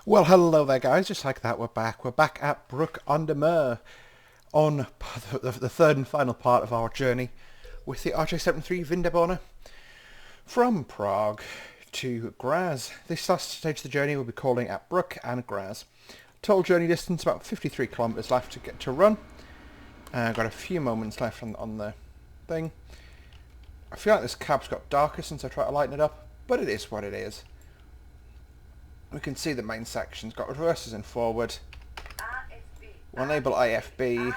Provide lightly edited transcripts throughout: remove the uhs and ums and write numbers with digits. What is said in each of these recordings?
Well, hello there, guys. Just like that, we're back. We're back at Brook-on-the-Mer on the third and final part of our journey with the Pt.3 Winterborner from Prague to Graz. This last stage of the journey we'll be calling at Brook and Graz. Total journey distance about 53 kilometres left to get to run. Got a few moments left on the thing. I feel like this cab's got darker since I try to lighten it up, but it is what it is. We can see the main section's got reverses and forward. We'll enable IFB.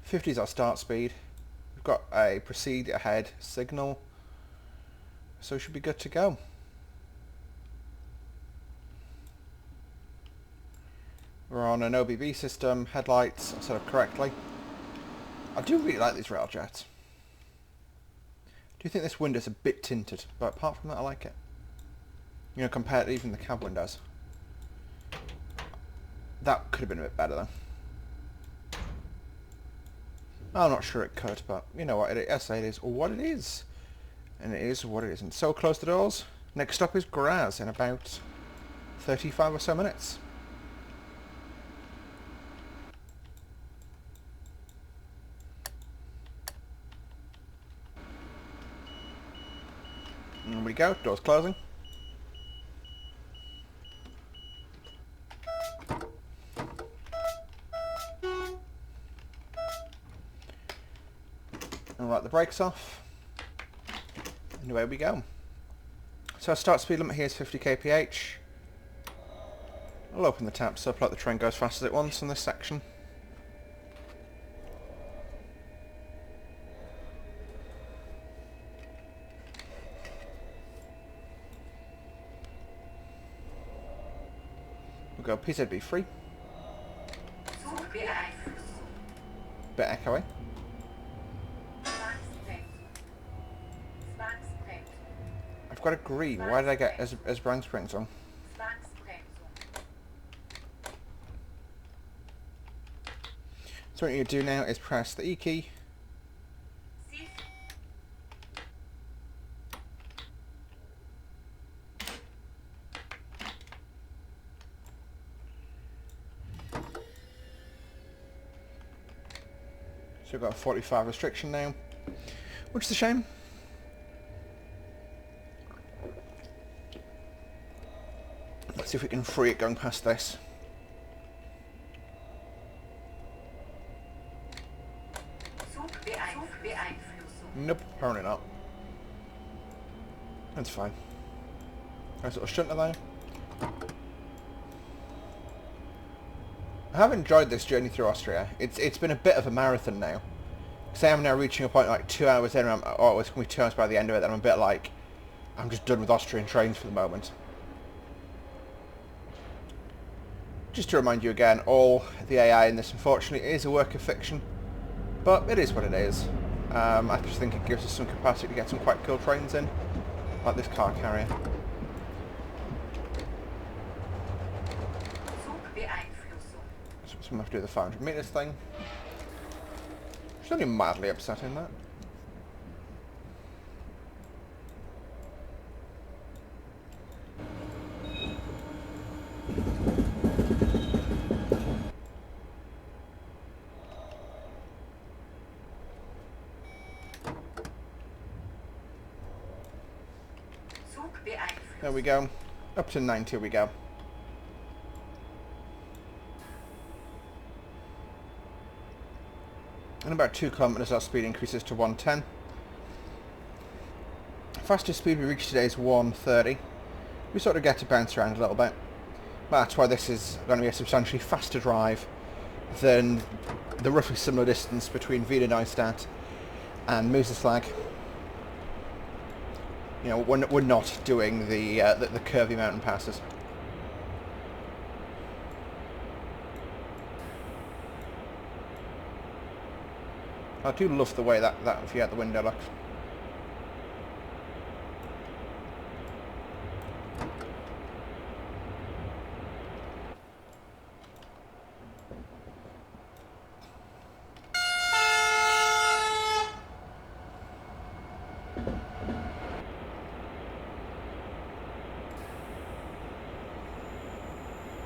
50 is our start speed. We've got a proceed ahead signal, so we should be good to go. We're on an OBB system, headlights are set up correctly. I do really like these rail-jets. Do you think this window's a bit tinted? But apart from that, I like it. You know, compared to even the cab windows. That could have been a bit better though. I'm not sure it could, but you know what, it is what it is. And it is what it is. And so close the doors. Next stop is Graz in about 35 or so minutes. And there we go, doors closing. And let the brakes off. And away we go. So our start speed limit here is 50 kph. I'll open the taps up, let the train go as fast as it wants in this section. We'll go Pt.3. Bit echoey. I've got a green. Why did I get as Springs on? So what you do now is press the E key. So we've got a 45 restriction now, which is a shame. Let's see if we can free it going past this. Nope, apparently not. That's fine. Nice little shunter there. I have enjoyed this journey through Austria. It's been a bit of a marathon now. Because I am now reaching a point like 2 hours in, or it's going to be 2 hours by the end of it, and I'm a bit like, I'm just done with Austrian trains for the moment. Just to remind you again, all the AI in this unfortunately is a work of fiction, but it is what it is. I just think it gives us some capacity to get some quite cool trains in, like this car carrier. So I'm going to have to do the 500 metres thing. She's only mildly upsetting that. There we go. Up to 90 we go. In about 2 kilometres our speed increases to 110. Fastest speed we reach today is 130. We sort of get to bounce around a little bit. But that's why this is going to be a substantially faster drive than the roughly similar distance between Wiener Neustadt and Museslag. You know, we're not doing the curvy mountain passes. I do love the way that view out the window looks.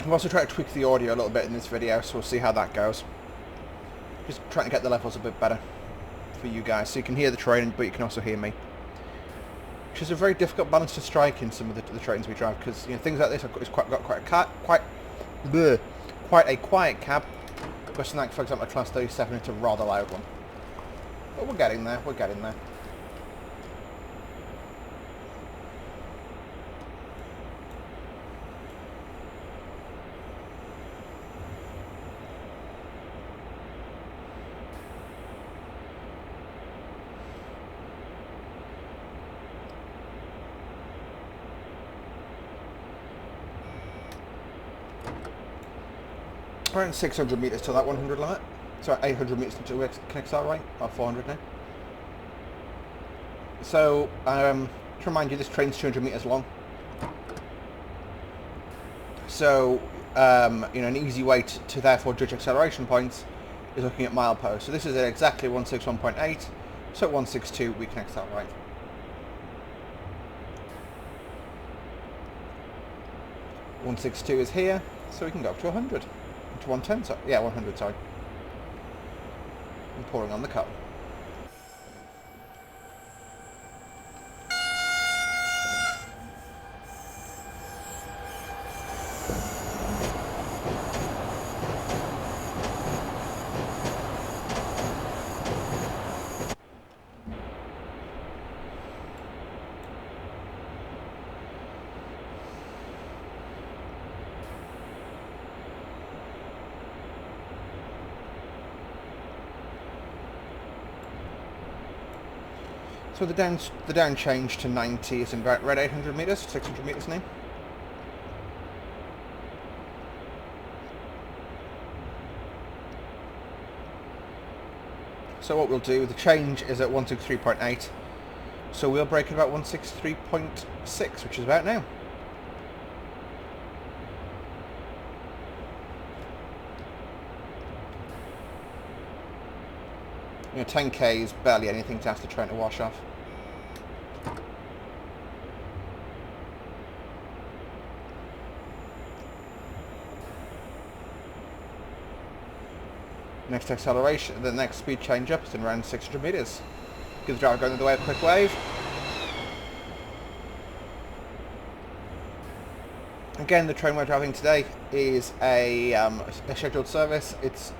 I've also tried to tweak the audio a little bit in this video, so we'll see how that goes. Just trying to get the levels a bit better for you guys, so you can hear the train, but you can also hear me. Which is a very difficult balance to strike in some of the trains we drive, because things like this have quite a quiet cab. But something like, for example, a Class 37, it's a rather loud one. But we're getting there. We're getting there. Around 600 metres to that 100 limit. Sorry, 800 metres to accelerate, or 400 now. So, to remind you, this train's 200 metres long. So, an easy way to therefore judge acceleration points is looking at mileposts. So this is at exactly 161.8, so at 162 we can accelerate. .162 is here, so we can go up to 100. To 110, sorry. Yeah, 100, sorry. I'm pouring on the cup. So the down change to 90 is in about red 800 metres, 600 metres now. So what we'll do, the change is at 163.8, so we'll break at about 163.6, which is about now. You know, 10k is barely anything to ask the train to wash off. Next acceleration, the next speed change up is in around 600 metres. Give the driver going the way a quick wave. Again, the train we're driving today is a scheduled service. It's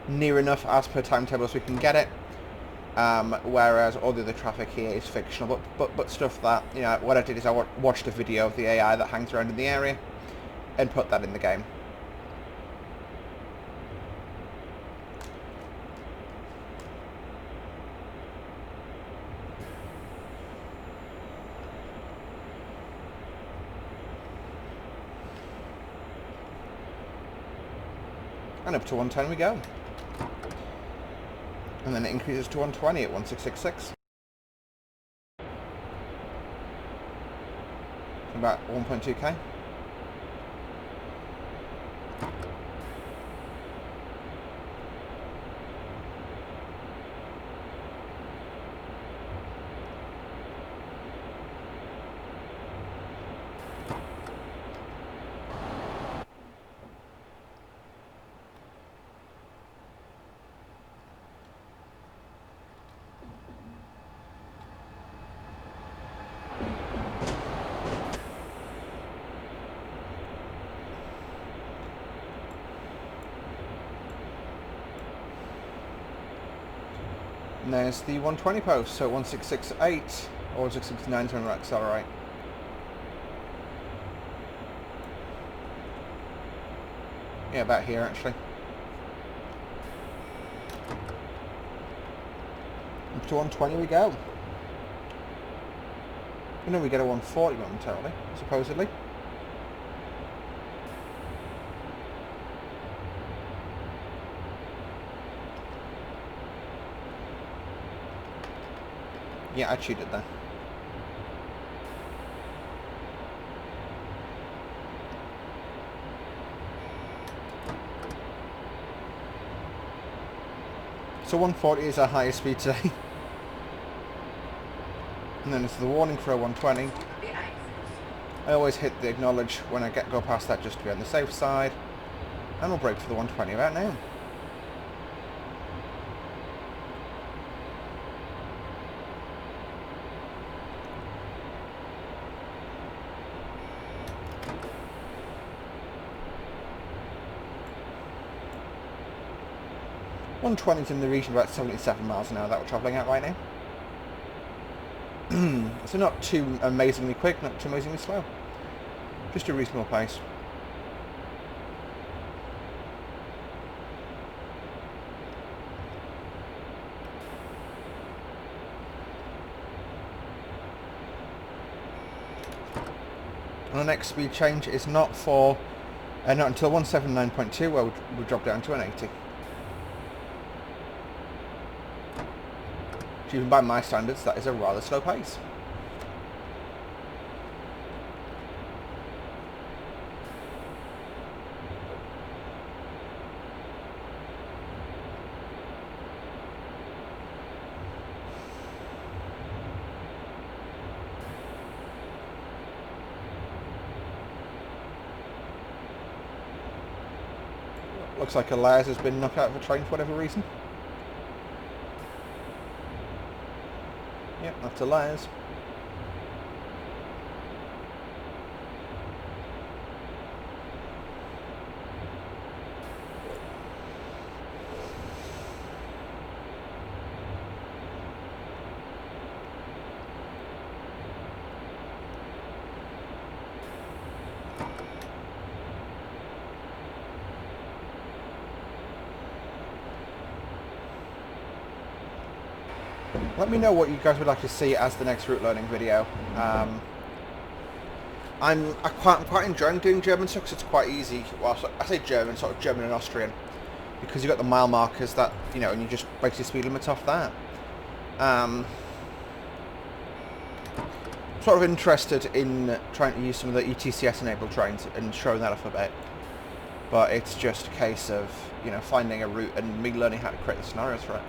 near enough as per timetable as we can get it. Whereas all the other traffic here is fictional, but stuff that, what I did is I watched a video of the AI that hangs around in the area and put that in the game. And up to 110 we go. And then it increases to 120 at 1666. About 1.2k. And there's the 120 post, so 1668 or 1669 to accelerate. Yeah, about here actually. Up to 120 we go. You know, we get a 140 momentarily, supposedly. Yeah, I cheated there. So 140 is our highest speed today. And then it's the warning for a 120. I always hit the acknowledge when I go past that just to be on the safe side. And we'll brake for the 120 about now. .120's in the region of about 77 miles an hour that we're travelling at right now. So not too amazingly quick, not too amazingly slow. Just a reasonable pace. And the next speed change is not until 179.2 where we'll drop down to an 80. Even by my standards, that is a rather slow pace. Looks like Elias has been knocked out of a train for whatever reason. Yep, that's Elias. Let me know what you guys would like to see as the next route learning video. I'm quite enjoying doing German stuff because it's quite easy. Well, I say German, sort of German and Austrian, because you've got the mile markers that, you know, and you just base your speed limits off that. Sort of interested in trying to use some of the ETCS enabled trains and showing that off a bit. But it's just a case of, you know, finding a route and me learning how to create the scenarios for it.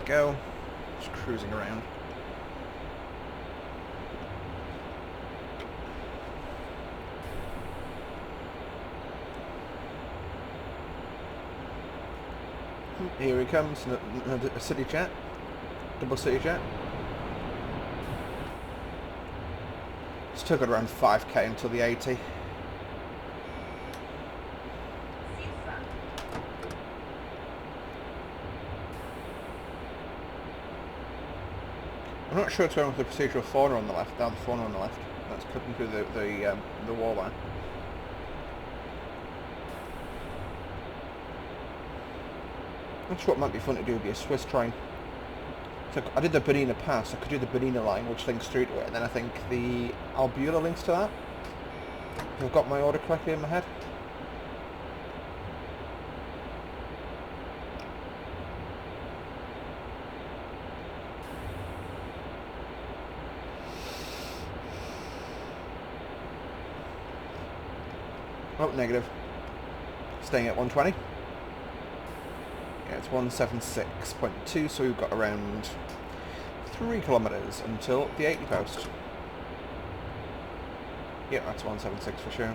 Go. Just cruising around. Here he comes, another city jet, double city jet. Still got around 5k until the 80. I'm not sure what's going on with the procedural fauna on the left, down the fauna on the left. That's cutting through the wall line. Not sure what might be fun to do would be a Swiss train. So I did the Bernina Pass, I could do the Bernina line which links through to it, and then I think the Albula links to that. If I've got my order correctly in my head. Oh, negative. Staying at 120. Yeah, it's 176.2, so we've got around 3 kilometres until the 80 post. Yeah, that's 176 for sure.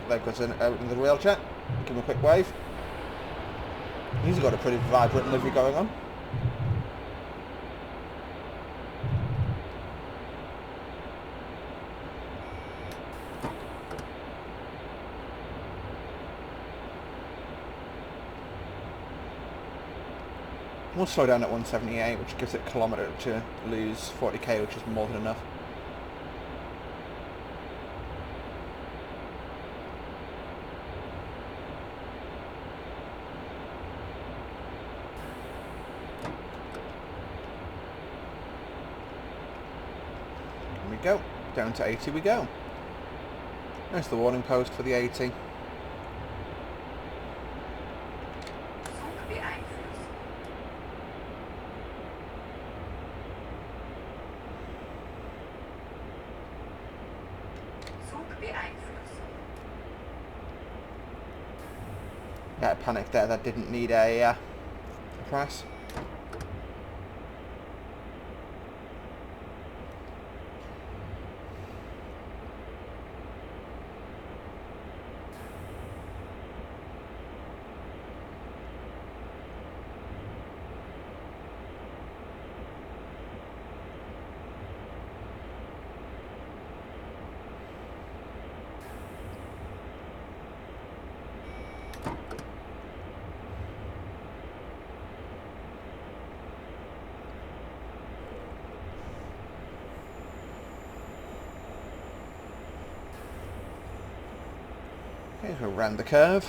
There goes out into the rail chat. Give him a quick wave. He's got a pretty vibrant livery going on. We'll slow down at 178, which gives it a kilometre to lose 40k, which is more than enough. go. Down to 80 we go. There's the warning post for the 80. Yeah, panic there. That didn't need a press. Okay, so around the curve.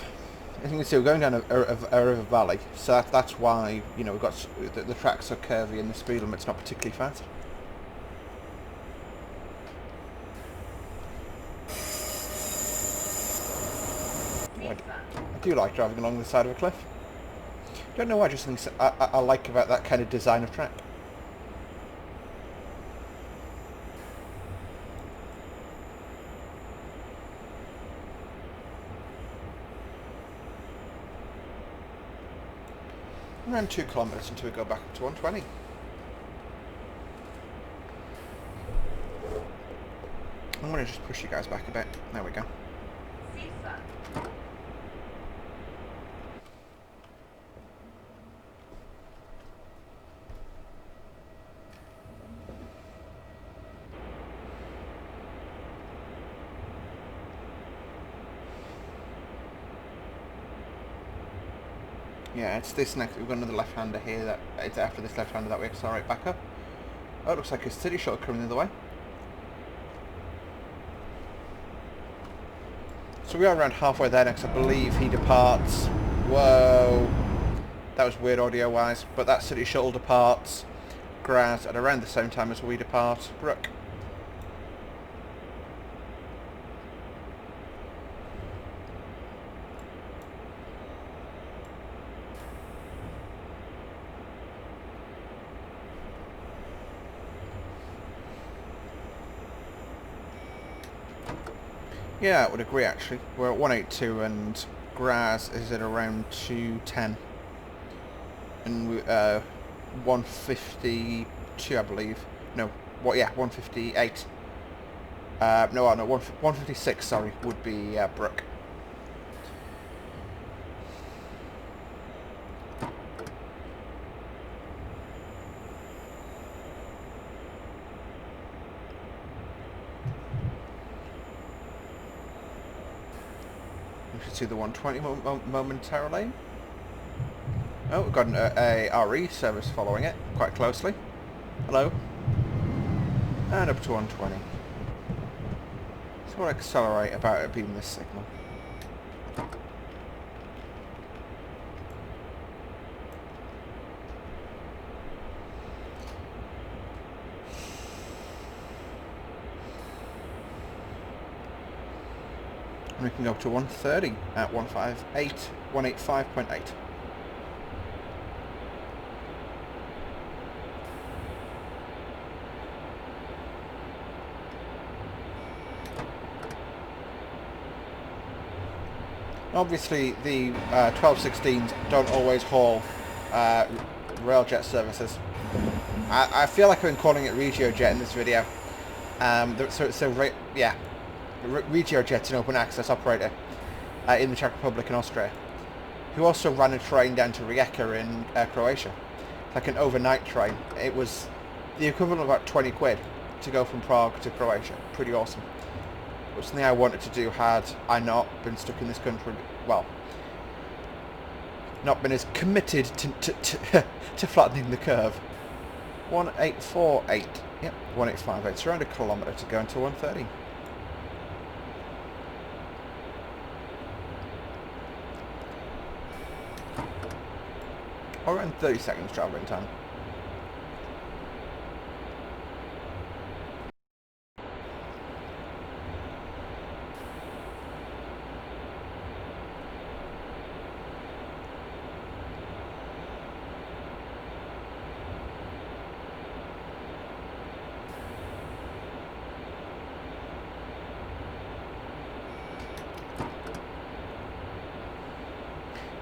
As you can see, we're going down a river valley, so that's why, you know, we've got the tracks are curvy and the speed limit's not particularly fast. I do like driving along the side of a cliff. Don't know why, I just think I like about that kind of design of track. Around 2 kilometres until we go back up to 120. I'm going to just push you guys back a bit. There we go. Yeah, it's this next. We've got another left-hander here. That it's after this left-hander that we accelerate back up. Oh, it looks like a city shuttle coming the other way. So we are around halfway there next. I believe he departs. Whoa, that was weird audio-wise. But that city shuttle departs Graz at around the same time as we depart Brook. Yeah, I would agree actually. We're at 182 and Graz is at around 210. And we, 152 I believe. No, what? Yeah, 158. No, 156, sorry, would be Brook. We should see the 120 momentarily. Oh, we've got a RE service following it quite closely. Hello. And up to 120. So we'll accelerate about it being this signal. And we can go up to 130 at 185.8. Obviously, the 1216s don't always haul railjet services. I feel like I've been calling it RegioJet in this video. RegioJet's an open access operator in the Czech Republic and Austria, who also ran a train down to Rijeka in Croatia, like an overnight train. It was the equivalent of about 20 quid to go from Prague to Croatia. Pretty awesome. It was something I wanted to do had I not been stuck in this country, well, not been as committed to flattening the curve. 1848, yep, 1858, it's around a kilometre to go into 130. Or around 30 seconds travelling time.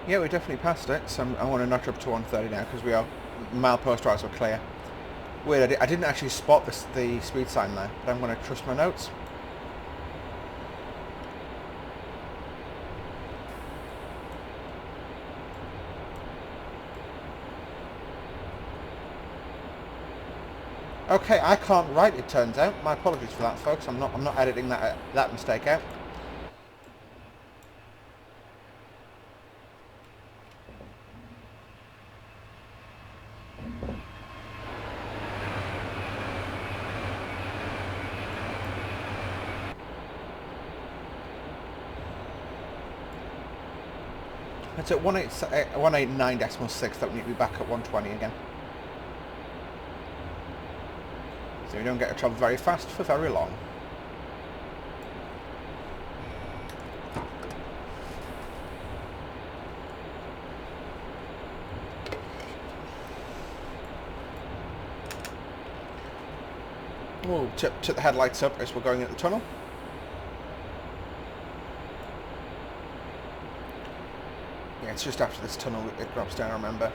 Yeah, we definitely passed it, so I want to notch up to 130 now because we are milepost routes are clear. Weird, I didn't actually spot the speed sign there, but I'm going to trust my notes. Okay, I can't write, it turns out. My apologies for that, folks. I'm not editing that mistake out. It's at 189.6 that we need to be back at 120 again. So we don't get to travel very fast for very long. We'll tip the headlights up as we're going into the tunnel. Yeah, it's just after this tunnel it drops down, I remember.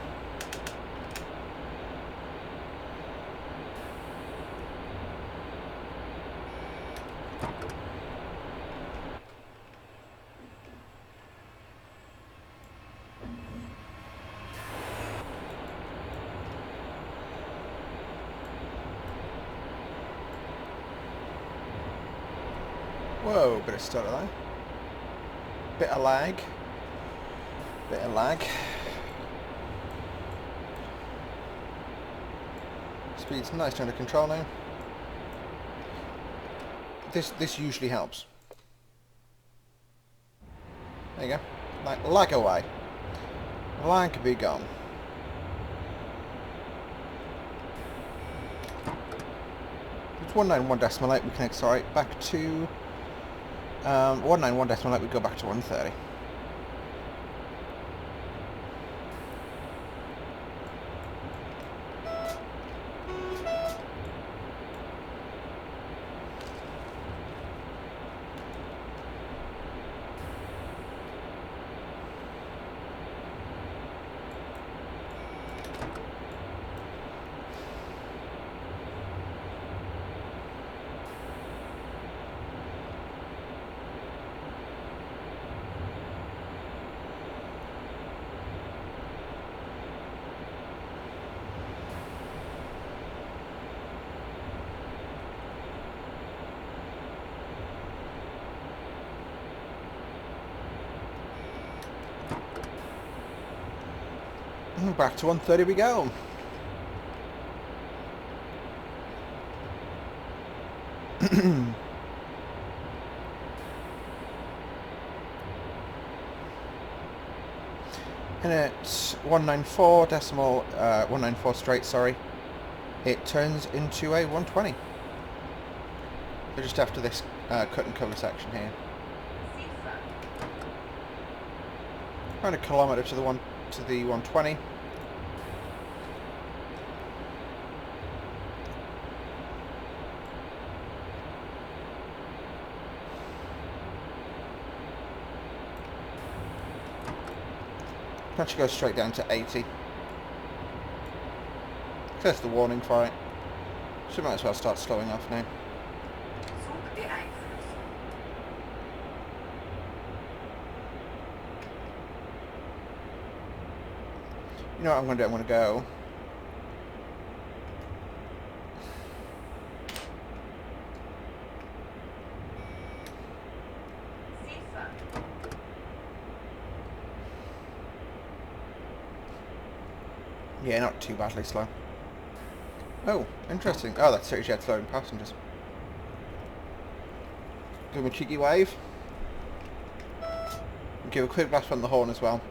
Whoa, bit of stutter there. Bit of lag. Bit of lag. Speed's nice under control now. This usually helps. There you go. Lag away. Lag be gone. It's 191.8 we can accelerate back to 191.8 we go back to 130. Back to 130 we go. And at 194 straight, sorry, it turns into a 120. So just after this cut and cover section here. Around a kilometre to the 120. Actually go straight down to 80. There's the warning for it. So might as well start slowing off now. You know what I'm going to do? I'm going to go... Yeah, not too badly slow. Oh, interesting. Oh, that's actually had slowing passengers. Give him a cheeky wave. Give a quick blast on the horn as well.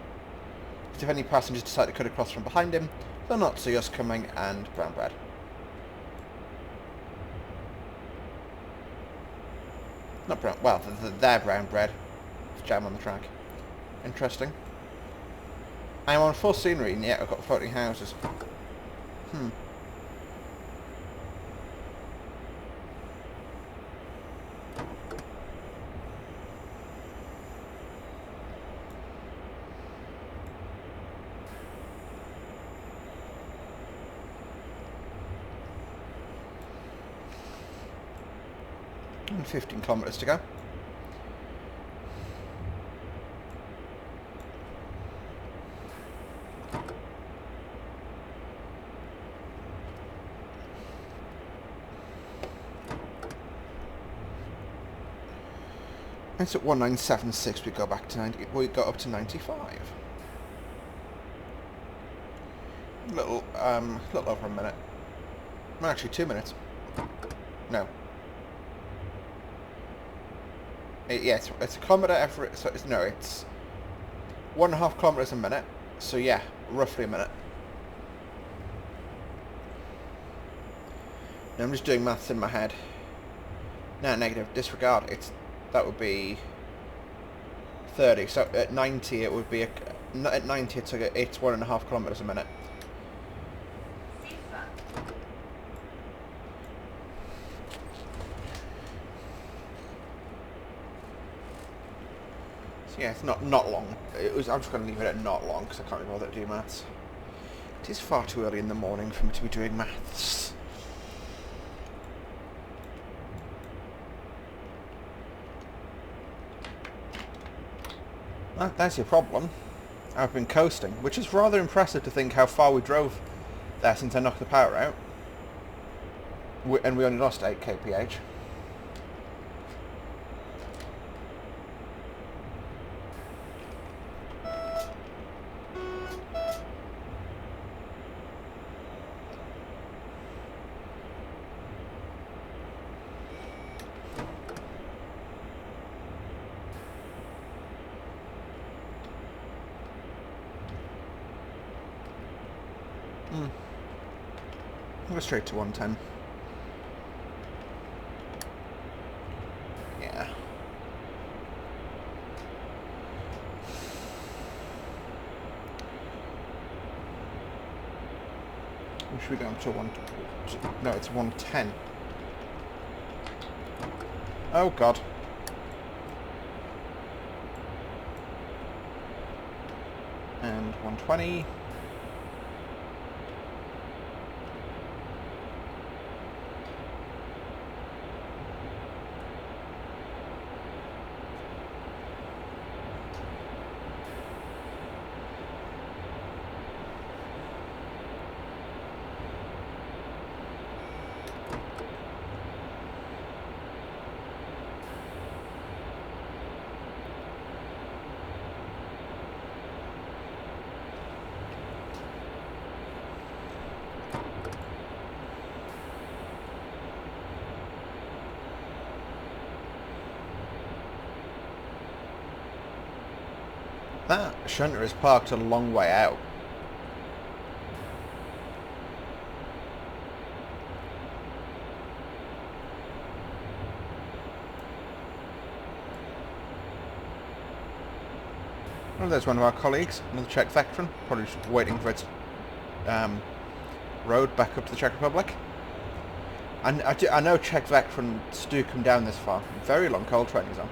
Because if any passengers decide to cut across from behind him, they'll not see us coming and brown bread. Not brown, well, they're brown bread. Jam on the track. Interesting. I'm on full scenery and yet I've got floating houses. And 15 kilometres to go. It's at 1976. We go back to 90. We go up to 95. Little over a minute. Well, actually, 2 minutes. No. Yeah, it's a kilometre every. So it's 1.5 kilometres a minute. So yeah, roughly a minute. Now I'm just doing maths in my head. No, negative. Disregard. That would be 30. So at 90 it would be at 90 it's 1.5 kilometres a minute. So yeah, it's not long. I'm just going to leave it at not long because I can't be bothered to do maths. It is far too early in the morning for me to be doing maths. That's your problem. I've been coasting, which is rather impressive to think how far we drove there since I knocked the power out. And we only lost 8 kph. Go straight to 110. Yeah. We should be going to no, it's 110. Oh god. And 120. That shunter is parked a long way out. Well, there's one of our colleagues, another Czech veteran, probably just waiting for its road back up to the Czech Republic. And I know Czech veterans do come down this far. Very long coal trains on.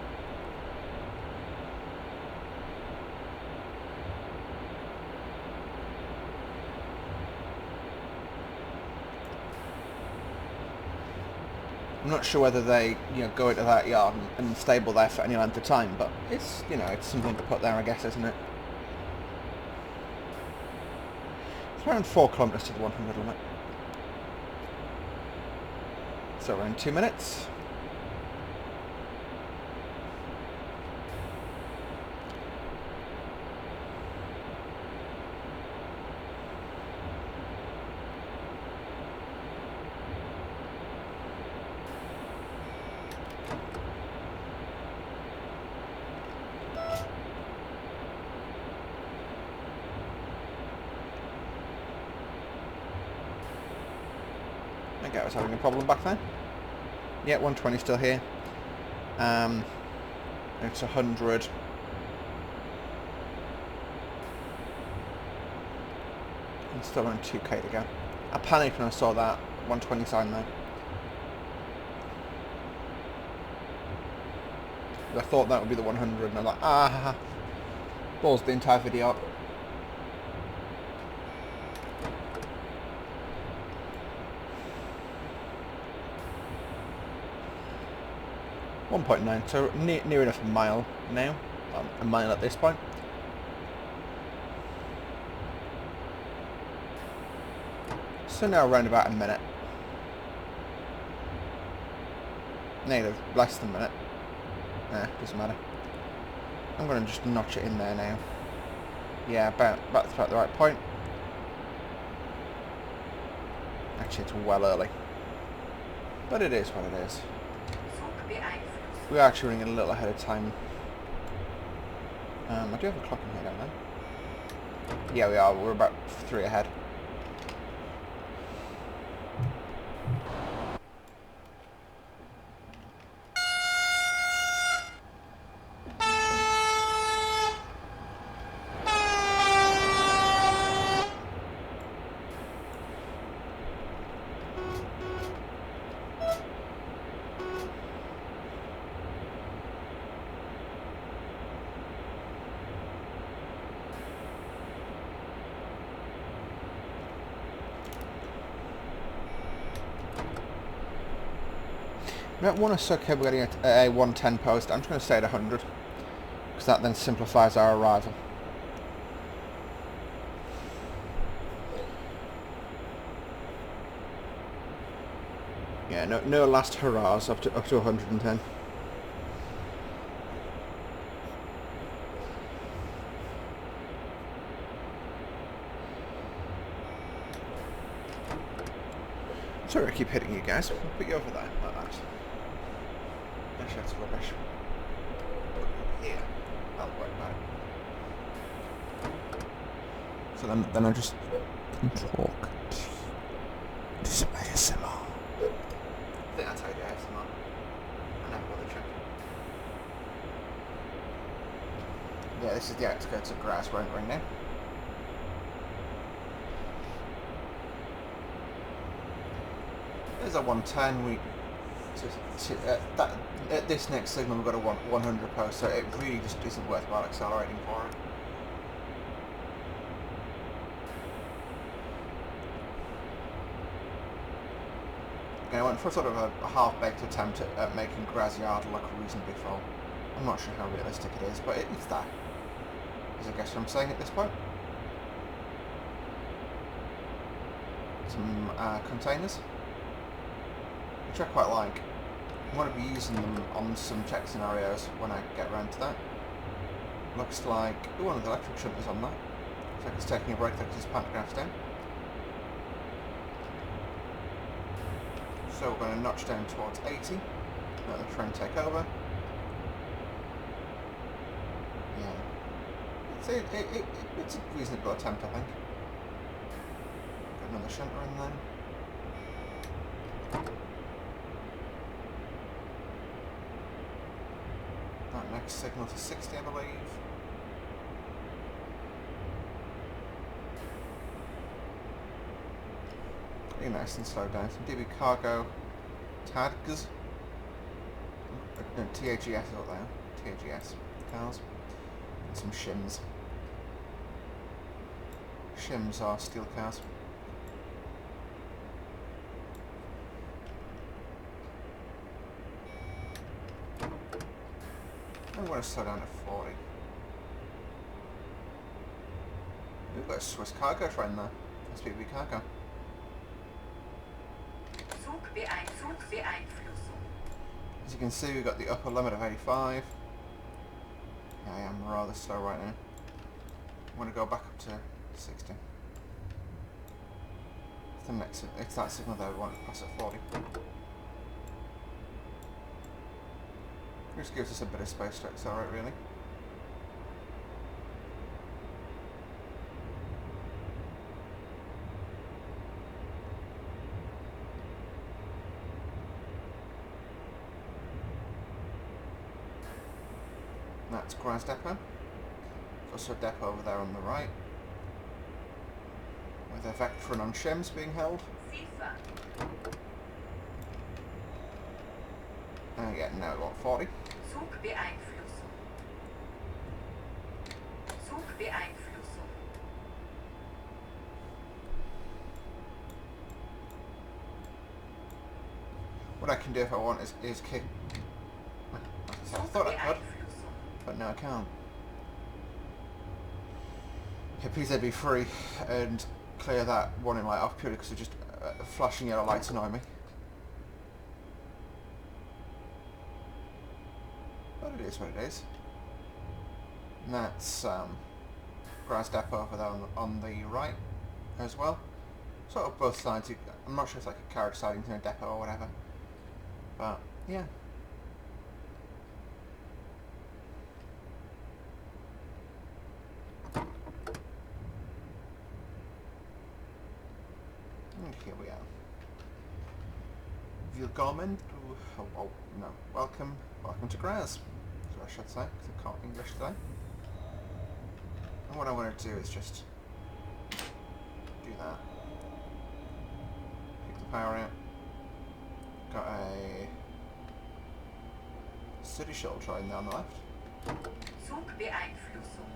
I'm not sure whether they, go into that yard and stable there for any length of time, but it's, it's something to put there, I guess, isn't it? It's around 4 kilometres to the 100 limit. So around 2 minutes. I was having a problem back then. Yeah, 120 still here. It's 100. And still on 2k to go. I panicked when I saw that 120 sign there. I thought that would be the 100 and I'm like, ah, balls the entire video up. 1.9, so near enough a mile now. A mile at this point. So now around about a minute. Native, less than a minute. Nah, doesn't matter. I'm going to just notch it in there now. Yeah, about the right point. Actually, it's well early. But it is what it is. We are actually running a little ahead of time. I do have a clock in here, don't I? Yeah, we are. We're about 3 ahead. I don't want to suck we're getting a 110 post. I'm just going to stay at 100 because that then simplifies our arrival. Yeah, no last hurrahs up to 110. Sorry I keep hitting you guys. I'll put you over there like that. Actually, that's rubbish. Here. That'll work better. So then I just can talk to some ASMR. I think that's how you do ASMR. I never bother checking. Yeah, this is the outskirts of Graz where I'm going now. There's a 110. At this next signal we've got a 100 post, so it really just isn't worthwhile accelerating for it. Okay, I went for sort of a half-baked attempt at making Graz Yard look reasonably full. I'm not sure how realistic it is, but it's that. Is I guess what I'm saying at this point. Some containers, which I quite like. I'm going to be using them on some check scenarios when I get around to that. Looks like one of the electric shunters on that. Looks like it's taking a break, like his pantographs down. So we're going to notch down towards 80. Let the train take over. Yeah. It's a reasonable attempt, I think. Got another shunter in there. That next signal to 60, I believe. Be nice and slow down. Some DB cargo tags. No, TAGS out there. TAGS cars. And some shims. Shims are steel cars. I'm going to slow down to 40. We've got a Swiss cargo train there. SBB cargo. As you can see, we've got the upper limit of 85. Yeah, I am rather slow right now. I'm going to go back up to 60. It's that signal there we want to pass at 40. Just gives us a bit of space to accelerate, really. That's Graz depot. Also a depot over there on the right, with a Vectron on shims being held. Yeah, now we want 40. What I can do if I want is kick So I thought I could, but no I can't. Yeah, Pt.3 and clear that warning light off purely because of just flashing yellow lights annoy me. But it is what it is. And that's Graz depot over there on the right as well. Sort of both sides. I'm not sure if it's like a carriage siding to a depot or whatever. But yeah. And here we are. Willkommen to... Oh, no. Welcome to Graz. So I should say, because I can't English today. And what I want to do is just do that. Pick the power out. Got a city shuttle train there on the left. Zugbeeinflussung.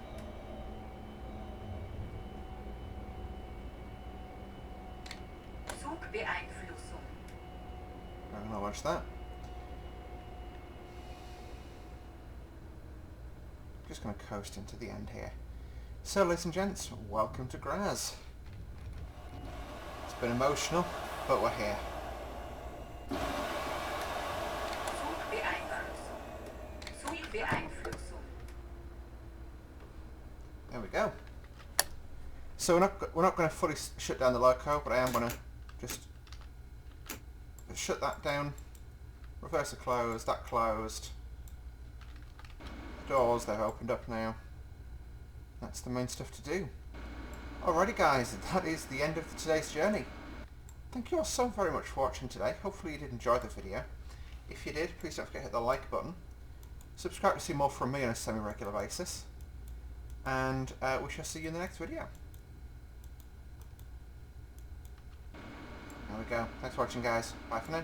Zugbeeinflussung. I'm going to watch that. Just going to coast into the end here. So, ladies and gents, welcome to Graz. It's been emotional, but we're here. There we go. So we're not going to fully shut down the loco, but I am going to just shut that down. Reverse the close, that closed. The doors, they've opened up now. That's the main stuff to do. Alrighty guys, that is the end of today's journey. Thank you all so very much for watching today. Hopefully you did enjoy the video. If you did, please don't forget to hit the like button. Subscribe to see more from me on a semi-regular basis. And we shall see you in the next video. There we go. Thanks for watching guys. Bye for now.